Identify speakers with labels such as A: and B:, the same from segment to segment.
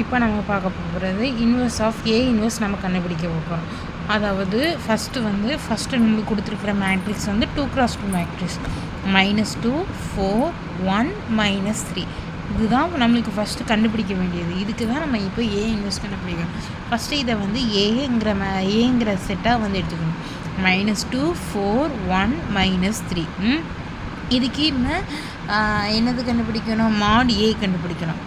A: இப்போ நம்ம பார்க்க போகிறது இன்வெர்ஸ் ஆஃப் ஏ இன்வெர்ஸ் நம்ம கண்டுபிடிக்க போகிறோம். அதாவது ஃபஸ்ட்டு நம்மளுக்கு கொடுத்துருக்குற மேட்ரிக்ஸ் வந்து 2x2 மேட்ரிக்ஸ் -2 4 1 -3. இதுதான் நம்மளுக்கு ஃபஸ்ட்டு கண்டுபிடிக்க வேண்டியது. இதுக்கு தான் நம்ம இப்போ ஏ இன்வெர்ஸ் கண்டுபிடிக்கணும். ஃபஸ்ட்டு இதை வந்து ஏங்கிற செட்டாக வந்து எடுத்துக்கணும். -2 4 1 -3. இதுக்கு இன்னும் என்னது கண்டுபிடிக்கணும்? mod ஏ கண்டுபிடிக்கணும்.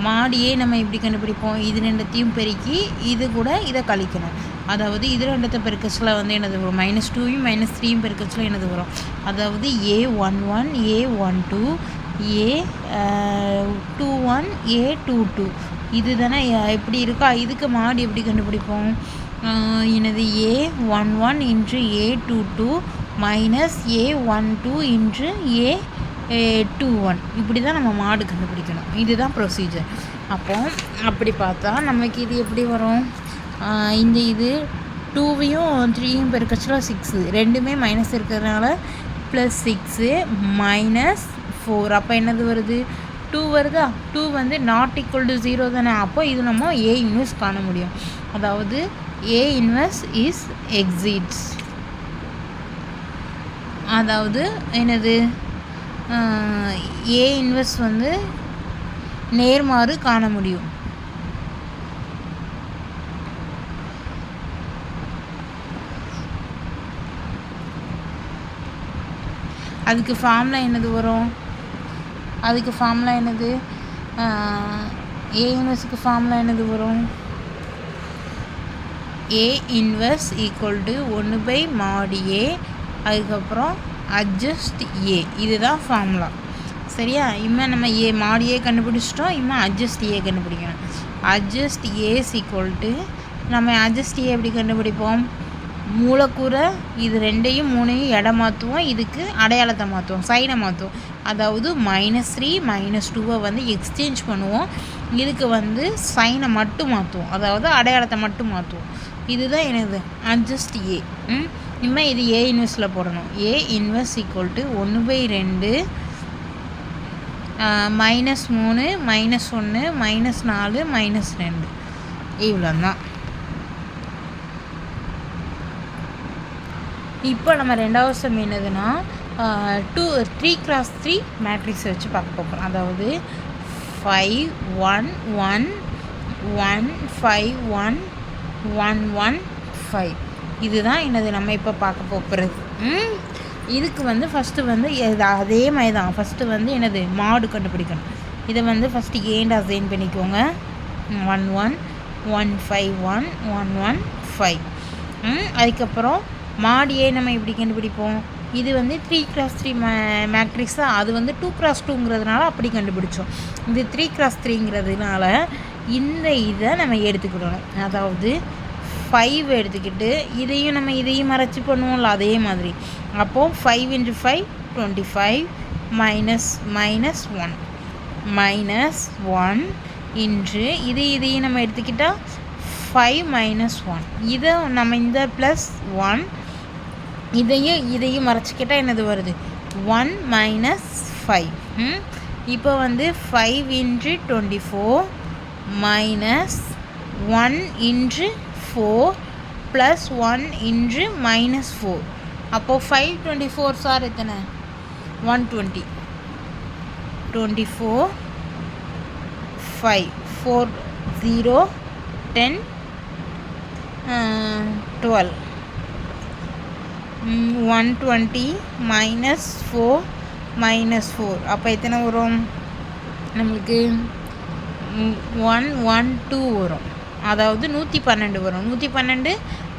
A: mod ஏ நம்ம எப்படி கண்டுபிடிப்போம்? இது ரெண்டத்தையும் பெருக்கி இது கூட இதை கழிக்கணும். அதாவது இது ரெண்டத்தை பெருக்கச்சில் வந்து என்னது வரும்? -2யும் -3யும் பெருக்கச்சில் என்னது வரும்? அதாவது A11 A12 A21 A22 இது தானே எப்படி இருக்கா? இதுக்கு mod எப்படி கண்டுபிடிப்போம்? என்னது A11 × A22 -A12 × A21 இப்படி தான் நம்ம மாடு கண்டுபிடிக்கணும். இதுதான் ப்ரொசீஜர். அப்படி பார்த்தா நமக்கு இது எப்படி வரும்? இந்த இது 2வையும் 3யும் பெருக்கச்சில் 6 ரெண்டுமே மைனஸ் இருக்கிறதுனால +6 -4 அப்போ என்னது வருது? 2 வருதா? 2 வந்து ≠ 0 தானே. அப்போ இது நம்ம ஏ இன்வெர்ஸ் காண முடியும். அதாவது ஏ இன்வெர்ஸ் இஸ் எக்ஸிட்ஸ். அதாவது என்னது? ஏ இன்வெர்ஸ் வந்து நேர்மாறு காண முடியும். அதுக்கு ஃபார்முலா என்னது வரும்? ஏ இன்வெர்ஸுக்கு ஃபார்முலா என்னது வரும்? ஏ இன்வெர்ஸ் = 1/mod A அதுக்கப்புறம் அட்ஜஸ்ட் ஏ. இதுதான் ஃபார்முலா. சரியா? இம்மா நம்ம mod ஏ கண்டுபிடிச்சிட்டோம். இம்மா அட்ஜஸ்ட் ஏ கண்டுபிடிக்கணும். அட்ஜஸ்ட் ஏ நம்ம அட்ஜஸ்ட் ஏ எப்படி கண்டுபிடிப்போம்? மூலக்கூறை இது 2யும் 3யும் இடம் மாற்றுவோம். இதுக்கு அடையாளத்தை மாற்றுவோம், சைனை மாற்றுவோம். அதாவது -3 -2 வந்து எக்ஸ்சேஞ்ச் பண்ணுவோம். இதுக்கு வந்து சைனை மட்டும் மாற்றுவோம், அதாவது அடையாளத்தை மட்டும் மாற்றுவோம். இதுதான் எனது அட்ஜஸ்ட் ஏ. இனிமேல் இது ஏ இன்வெர்ஸில் போடணும். ஏ இன்வெர்ஸ் = 1/2 -3 -1 -4 -2 இவ்வளோ தான். இப்போ நம்ம ரெண்டாவது சம் என்னதுன்னா 3x3 மேட்ரிக்ஸை வச்சு பார்க்க போகிறோம். அதாவது 5 1 1 1 5 1 1 1 5 இதுதான் என்னது நம்ம இப்போ பார்க்க போகிறது. இதுக்கு வந்து ஃபஸ்ட்டு வந்து அதே மாதிரி தான். ஃபஸ்ட்டு வந்து என்னது மாடு கண்டுபிடிக்கணும். இதை வந்து ஃபஸ்ட்டு ஏண்ட் அசைன் பண்ணிக்கோங்க. 1 1 1 5 1 1 1 5. அதுக்கப்புறம் mod ஏ நம்ம எப்படி கண்டுபிடிப்போம்? இது வந்து 3x3 மேட்ரிக்ஸா, அது வந்து 2x2ங்கிறதுனால அப்படி கண்டுபிடிச்சோம். இது 3x3ங்கிறதுனால இதை நம்ம எடுத்துக்கிடணும். அதாவது 5 எடுத்துக்கிட்டு இதையும் மறைச்சி பண்ணுவோம்ல, அதே மாதிரி. அப்போது 5 × 5 25 -1 -1 இன்று இதையும் நம்ம எடுத்துக்கிட்டால் 5 -1 இதை நம்ம இந்த +1 இதையும் மறைச்சிக்கிட்டால் என்னது வருது? 1 -5. இப்போ வந்து 5 × 24 -1 × 4 +1 × -4. அப்போது 5 24 சார் எத்தனை? 120. 24 5 4 0 10 12 120 -4 -4 அப்போ எத்தனை வரும் நம்மளுக்கு? 112 வரும். அதாவது 112 வரும். 112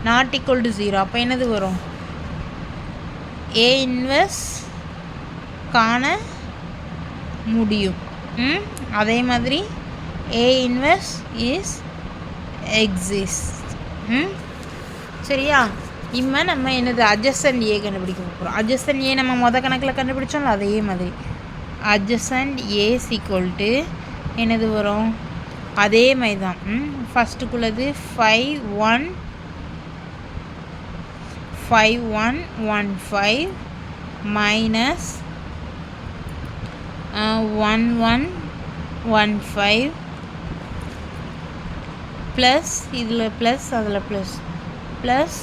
A: ≠ 0. அப்போ என்னது வரும்? ஏ இன்வெர்ஸ் காண முடியும். அதே மாதிரி ஏ இன்வெர்ஸ் இஸ் எக்ஸிஸ்ட். சரியா? இம்மா நம்ம என்னது அட்ஜசன்ட் ஏ கண்டுபிடிக்க போகிறோம். அட்ஜசன்ட் ஏ நம்ம கணக்கில் கண்டுபிடிச்சோம்ல, அதே மாதிரி அட்ஜசன்ட் ஏ = என்னது வரும்? அதே மாதிரி தான். ஃபஸ்ட்டுக்குள்ளது 5 1 5 1 1 5 -1 1 1 5 ப்ளஸ் இதில் ப்ளஸ் அதில் ப்ளஸ் ப்ளஸ்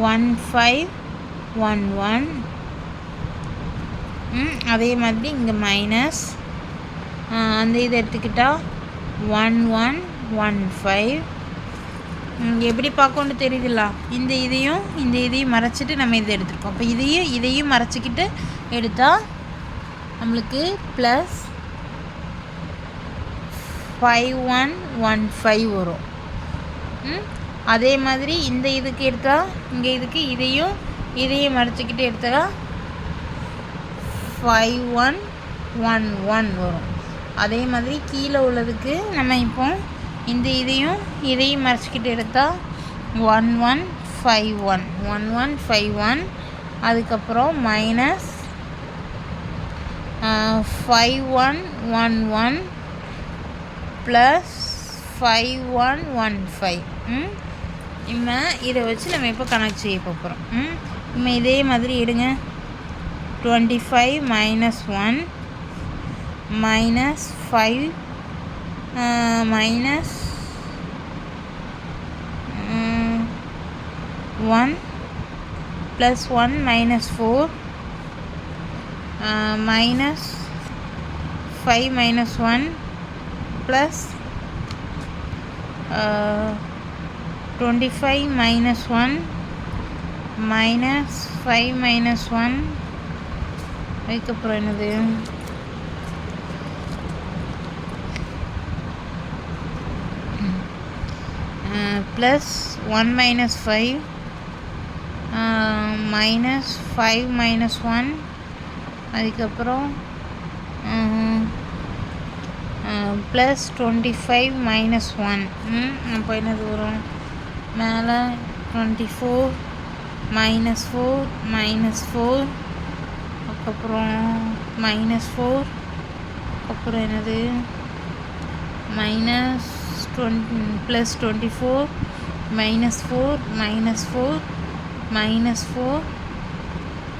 A: 1511 அதே மாதிரி இங்கே மைனஸ் அந்த இதை எடுத்துக்கிட்டால் 1115 எப்படி பார்க்கணுன்னு தெரியுதுல்ல. இந்த இதையும் மறைச்சிட்டு நம்ம இதை எடுத்துருக்கோம். அப்போ இதையும் மறைச்சிக்கிட்டு எடுத்தால் நம்மளுக்கு ப்ளஸ் 5115 வரும். அதே மாதிரி இந்த இதுக்கு எடுத்தால் இங்கே இதுக்கு இதையும் மறைச்சிக்கிட்டு எடுத்தால் 5111 வரும். அதே மாதிரி கீழே உள்ளதுக்கு நம்ம இப்போ இந்த இதையும் மறைச்சிக்கிட்டு எடுத்தால் 1151 அதுக்கப்புறம் மைனஸ் 5111 ப்ளஸ் 5115. இம்மா இதை வச்சு நம்ம இப்போ கணக்கு செய்ய போகிறோம். இம்மா இதே மாதிரி எடுங்க. 25 minus 1 minus 5 minus 1 plus 1 minus 4 minus 5 minus 1 plus 25 minus 1 minus 5 minus 1 அதுக்கப்புறம் என்னது ப்ளஸ் 1 minus 5 minus 5 minus 1 அதுக்கப்புறம் ப்ளஸ் 25 minus 1 அப்போ என்னது வரும் மேலே 24 minus 4 minus 4 அதுக்கப்புறம் மைனஸ் 4 அப்புறம் என்னது minus plus 24 minus 4 minus 4 minus 4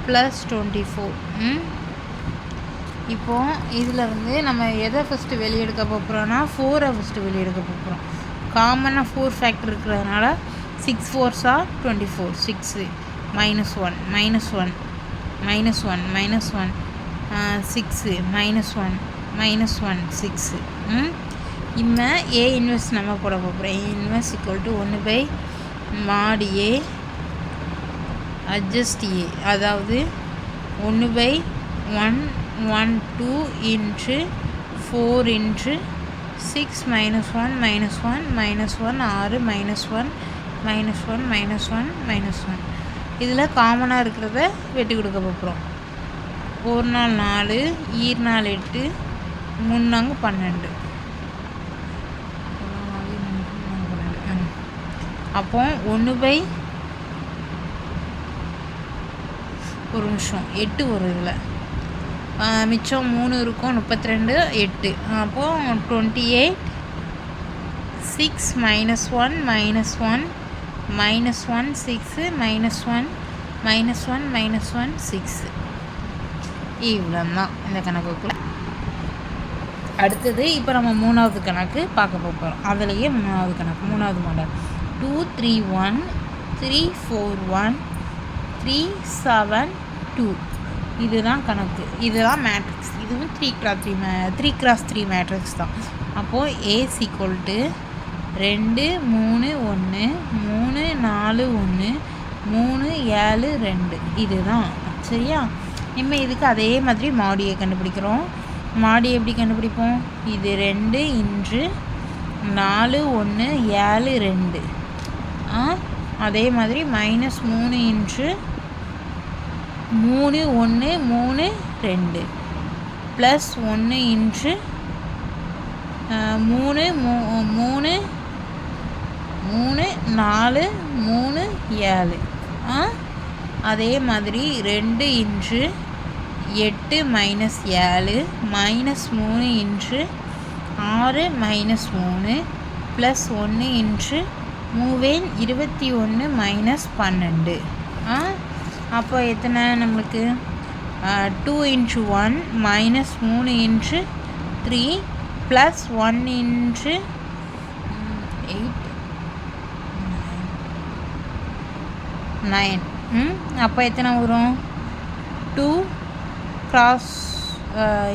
A: plus 24. இப்போது இதில் வந்து நம்ம எதை ஃபஸ்ட்டு வெளியே எடுக்க போகிறோன்னா 4 ஃபஸ்ட்டு வெளியே எடுக்க போகிறோம். காமனாக 4 ஃபேக்டர் இருக்கிறதுனால 6 4s are 24 6 minus 1 minus 1 minus 1 minus 1 6 minus 1 minus 1 6. இம்மா ஏ இன்வெர்ஸ் நம்ம போட போகிறோம். ஏ inverse equal to 1 mod A adjust A, அதாவது 1/112 into 4 into 6 minus 1 minus 1 minus 1 6 minus 1 minus 1 minus 1 minus 1. இதில் காமனாக இருக்கிறத வெட்டி கொடுக்க போகிறோம். 1 நாள் 4 ஈர் நாள் 8 3 நாங்க 12. அப்போ 1/, ஒரு நிமிஷம் 8 வரும் இதில், மிச்சம் 3 இருக்கும் 32 8. அப்போது 28 6 minus 1 minus 1 minus 1 6 minus 1 minus 1 minus 1 6. இவ்வளோ தான் இந்த கணக்குக்குள்ள. அடுத்தது இப்போ நம்ம 3வது கணக்கு பார்க்க போகிறோம். அதுலேயே 3வது கணக்கு 3வது மாடல் 2 3 1 3 4 1 3 7 2. இதுதான் கணக்கு, இதுதான் மேட்ரிக்ஸ். இதுவும் 3x3 மேட்ரிக்ஸ் தான். அப்போது ஏஸ் ஈக்குவல் டு 2 3 1 3 4 1 3 7 2. இதுதான் சரியா. இனிமேல் இதுக்கு அதே மாதிரி மாடியை கண்டுபிடிக்கிறோம். மாடி எப்படி கண்டுபிடிப்போம்? இது 2 இன்று 4 1 7 2. அதே மாதிரி மைனஸ் 3 இன்று 3 1 3 2 ப்ளஸ் 1 இன்று 3 3 3 4 3 7. அதே மாதிரி 2 இன்று 8 மைனஸ் 7 மைனஸ் 3 இன்று 6 மைனஸ் 3 ப்ளஸ் 1 இன்று 21 மைனஸ் 12. அப்போ எத்தனை நம்மளுக்கு 2 into 1 minus 3 into 3 plus 1 into 8 9 அப்போ எத்தனை வரும் 2 கிராஸ்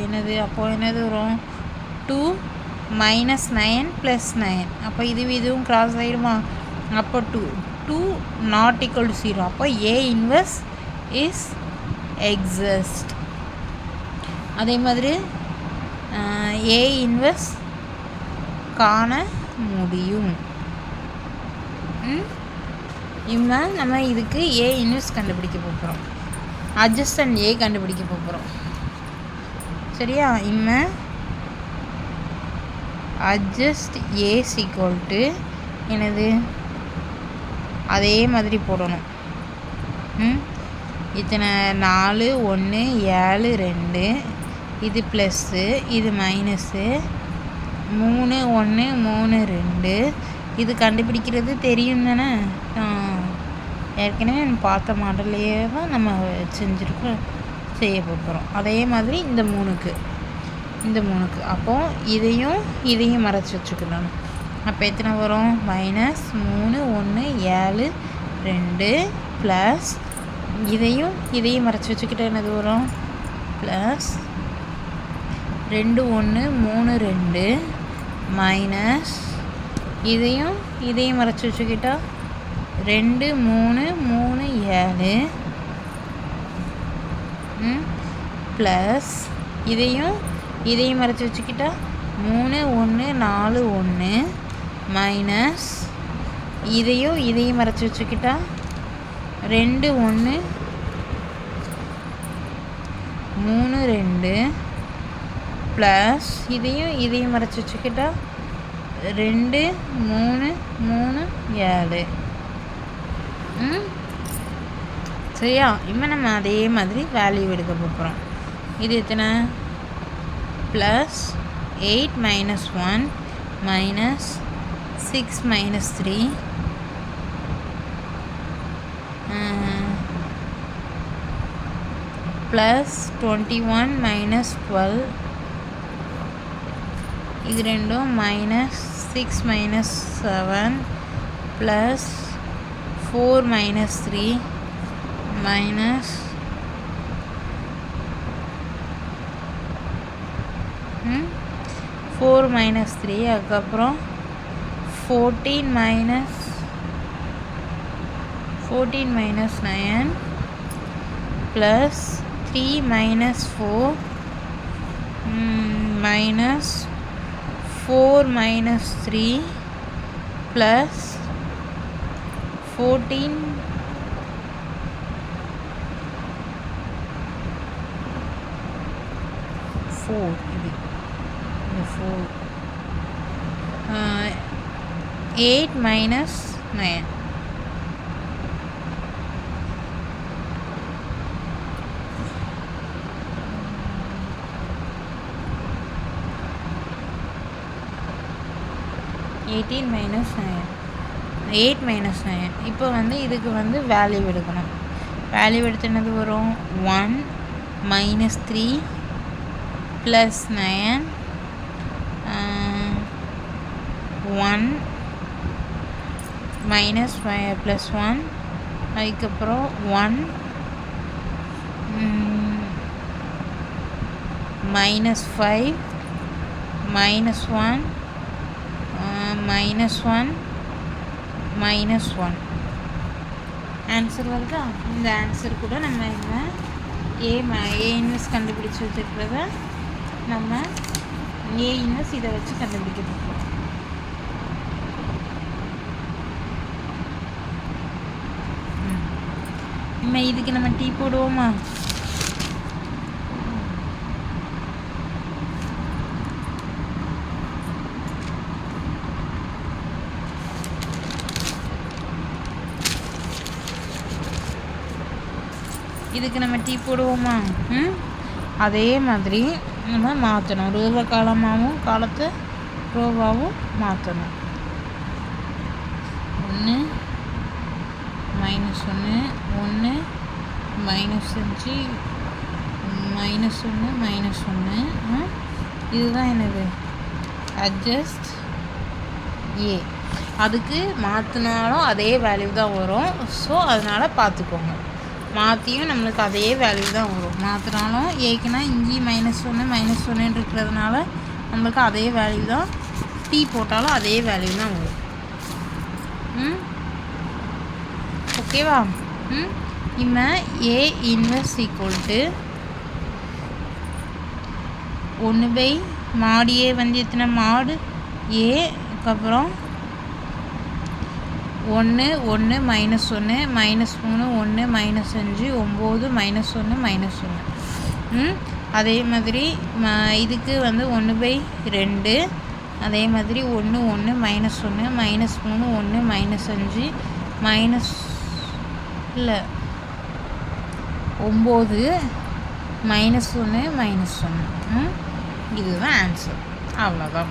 A: என்னது அப்போது என்னது வரும் 2 மைனஸ் 9 ப்ளஸ் 9 அப்போ இதுவும் கிராஸ் ஆகிடுமா அப்போ 2 நாட் ஈக்குவல் டு 0 அப்போ ஏ இன்வெர்ஸ் இஸ் எக்ஸிஸ்ட். அதே மாதிரி ஏ இன்வெர்ஸ் காண முடியும். நம்ம இதுக்கு ஏ இன்வெர்ஸ் கண்டுபிடிக்க போகிறோம், அட்ஜஸ்டன்ட் ஏ கண்டுபிடிக்க போகிறோம். சரியா? அட்ஜஸ்ட் ஏ ஈக்குவல் டு என்னது அதே மாதிரி போடணும். இத்தனை 4 1 7 2 இது ப்ளஸ்ஸு இது மைனஸு 3 1 3 2 இது கண்டுபிடிக்கிறது தெரியும் தானே. ஏற்கனவே நம்ம பார்த்த மாடல்லையே தான் நம்ம செய்ய போகிறோம். அதே மாதிரி இந்த மூணுக்கு அப்போது இதையும் மறைச்சி வச்சுக்கணும். அப்போ எத்தனை வரும் -3 1 7 2 ப்ளஸ் இதையும் மறைச்சி வச்சுக்கிட்ட என்னது வரும் ப்ளஸ் 2 1 3 2 மைனஸ் இதையும் மறைச்சி வச்சுக்கிட்டா 2 3 3 7 ப்ளஸ் இதையும் மறைச்சி வச்சுக்கிட்டா 3 1 4 1 மைனஸ் இதையும் மறைச்சி வச்சுக்கிட்டா 2 1 3 2 ப்ளஸ் இதையும் மறைச்சி வச்சுக்கிட்டா 2 3 3 7. சரியா? இப்போ நம்ம அதே மாதிரி வேல்யூ எடுக்க போகிறோம். இது எத்தனை plus 8 minus 1 minus 6 minus 3 plus 21 minus 12 இது ரெண்டும் minus 6 minus 7 plus 4 minus 3 minus 4 minus 3 அதுக்கப்புறம் 14 minus 9 plus 3 minus 4 minus 4 minus 3 plus 14 8 minus 9 18 minus 9 8 minus 9. இப்போ இதுக்கு வேல்யூ எடுக்கணும். வேல்யூ எடுத்து என்னது வரும் 1 மைனஸ் 3 ப்ளஸ் 9 1 மைனஸ் ப்ளஸ் 1 அதுக்கப்புறம் 1 minus 5 minus 1 minus 1 minus 1 answer வருதா? இந்த ஆன்சர் கூட நம்ம ஏ இன்வெர்ஸ் கண்டுபிடிச்சி வச்சுருக்கிறத நம்ம ஏ இன்வெர்ஸ் இதை வச்சு கண்டுபிடிக்க போகிறோம். இதுக்கு நம்ம டீ போடுவோமா? இதுக்கு நம்ம டீ போடுவோமா? அதே மாதிரி நம்ம மாற்றணும். ரூபா காலமாகவும் காலத்தை ரூபாவும் மாற்றணும். 1 மைனஸ் 1 1 மைனஸ் 5 மைனஸ் 1 மைனஸ் 1 இதுதான் என்னது அட்ஜஸ்ட் ஏ. அதுக்கு மாற்றினாலும் அதே வேல்யூ தான் வரும். ஸோ அதனால் பார்த்துக்கோங்க. மாற்றியும் நம்மளுக்கு அதே வேல்யூ தான் வரும். மாற்றினாலும் ஏக்குன்னா இங்கேயும் -1 இருக்கிறதுனால நம்மளுக்கு அதே வேல்யூ தான். டி போட்டாலும் அதே வேல்யூ தான் வரும். ஓகேவா? இப்போ ஏ இன்வெர்ஸ் ஈக்குவல் டு 1 mod ஏ வந்து எத்தனை mod ஏ, அதுக்கப்புறம் 1 1 -1 -3 1 1 -5 9 -1 அதே மாதிரி இதுக்கு வந்து 1/2. அதே மாதிரி 1 1 -1 -3 1 -5 இல்லை 9 -1 -1. இதுதான் ஆன்சர். அவ்வளோதான்.